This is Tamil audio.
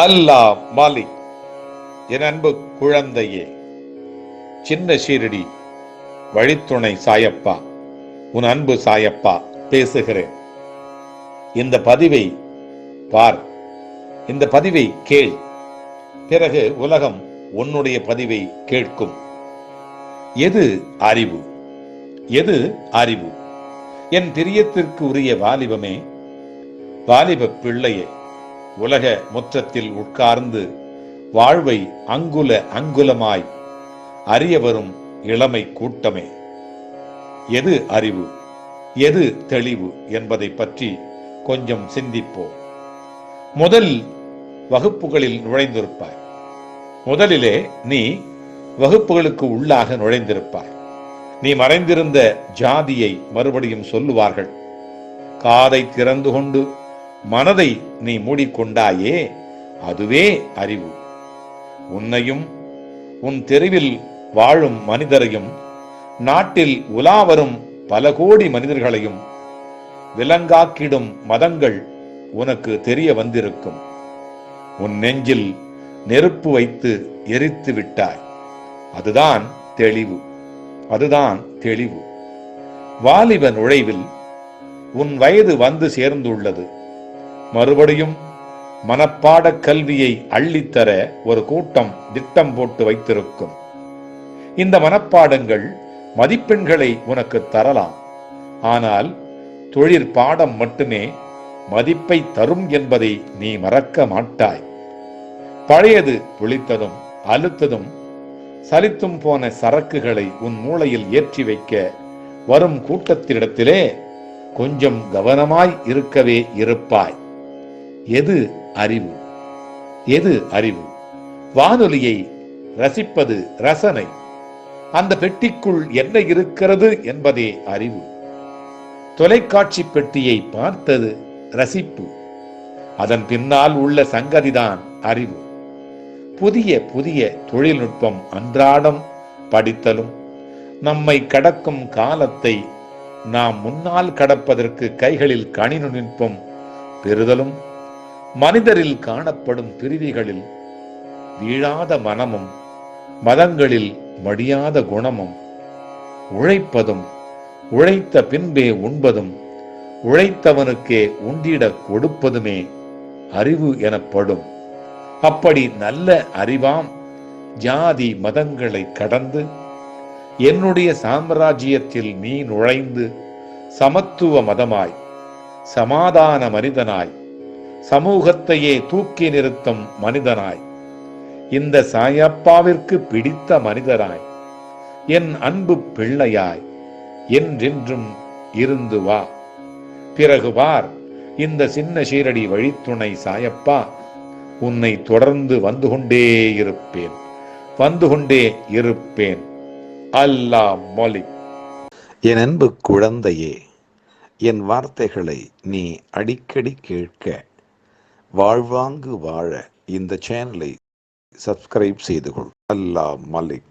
அல்லாஹ் மாலிக். என் அன்பு குழந்தையே, சின்ன ஷீரடி வழித்துணை சாயப்பா, உன் அன்பு சாயப்பா பேசுகிறேன். இந்த பதிவை பார், இந்த பதிவை கேள். பிறகு உலகம் உன்னுடைய பதிவை கேட்கும். எது அறிவு? எது அறிவு? என் பிரியத்திற்கு உரிய வாலிபமே, வாலிப பிள்ளையே, உலக முற்றத்தில் உட்கார்ந்து வாழ்வை அங்குல அங்குலமாய் அறிய வரும் இளமை கூட்டமே, எது அறிவு, எது தெளிவு என்பதை பற்றி கொஞ்சம் சிந்திப்போம். முதல் வகுப்புகளில் நுழைந்திருப்பாய். முதலிலே நீ வகுப்புகளுக்கு உள்ளாக நுழைந்திருப்பாய். நீ மறைந்திருந்த ஜாதியை மறுபடியும் சொல்லுவார்கள். காதை திறந்து கொண்டு மனதை நீ மூடிக்கொண்டாயே, அதுவே அறிவு. உன்னையும் உன் தெருவில் வாழும் மனிதரையும் நாட்டில் உலாவரும் பல கோடி மனிதர்களையும் விலங்காக்கிடும் மதங்கள் உனக்கு தெரிய வந்திருக்கும். உன் நெஞ்சில் நெருப்பு வைத்து எரித்து விட்டாய். அதுதான் தெளிவு, அதுதான் தெளிவு. வாலிப நுழைவில் உன் வயது வந்து சேர்ந்துள்ளது. மறுபடியும் மனப்பாட கல்வியை அள்ளித்தர ஒரு கூட்டம் திட்டம் போட்டு வைத்திருக்கும். இந்த மனப்பாடங்கள் மதிப்பெண்களை உனக்கு தரலாம். ஆனால் தொழிற்பாடம் மட்டுமே மதிப்பை தரும் என்பதை நீ மறக்க மாட்டாய். பழையது புளித்ததும் அழுத்ததும் சலித்தும் போன சரக்குகளை உன் மூளையில் ஏற்றி வைக்க வரும் கூட்டத்தினிடத்திலே கொஞ்சம் கவனமாய் இருக்கவே இருப்பாய். எது அறிவு? எது அறிவு? வானொலியை ரசிப்பது ரசனை. அந்த பெட்டிக்குள் என்ன இருக்கிறது என்பதே அறிவு. தொலைக்காட்சி பெட்டியை பார்த்தது ரசிப்பு. அதன் பின்னால் உள்ள சங்கதிதான் அறிவு. புதிய புதிய தொழில்நுட்பம் அன்றாடம் படித்தலும், நம்மை கடக்கும் காலத்தை நாம் முன்னால் கடப்பதற்கு கைகளில் கணினி பெறுதலும், மனிதரில் காணப்படும் பிரிவிகளில் வீழாத மனமும், மதங்களில் மடியாத குணமும், உழைப்பதும் உழைத்த பின்பே உண்பதும் உழைத்தவனுக்கே உண்டிட கொடுப்பதுமே அறிவு எனப்படும். அப்படி நல்ல அறிவாம் ஜாதி மதங்களை கடந்து என்னுடைய சாம்ராஜ்யத்தில் நீ நுழைந்து சமத்துவ மதமாய், சமாதான மனிதனாய், சமூகத்தையே தூக்கி நிறுத்தும் மனிதனாய், இந்த சாயப்பாவிற்கு பிடித்த மனிதராய், என் அன்பு பிள்ளையாய் என்றென்றும் இருந்து வா. பிறகு பார், இந்த சின்ன ஷீரடி வழித்துணை சாயப்பா உன்னை தொடர்ந்து வந்து கொண்டே இருப்பேன், வந்து கொண்டே இருப்பேன். அல்லாஹ் மாலிக். என் அன்பு குழந்தையே, என் வார்த்தைகளை நீ அடிக்கடி கேட்க, வாழ்வாங்கு வாழ இந்த சேனலை சப்ஸ்கிரைப் செய்து கொள். அல்லாஹ் மாலிக்.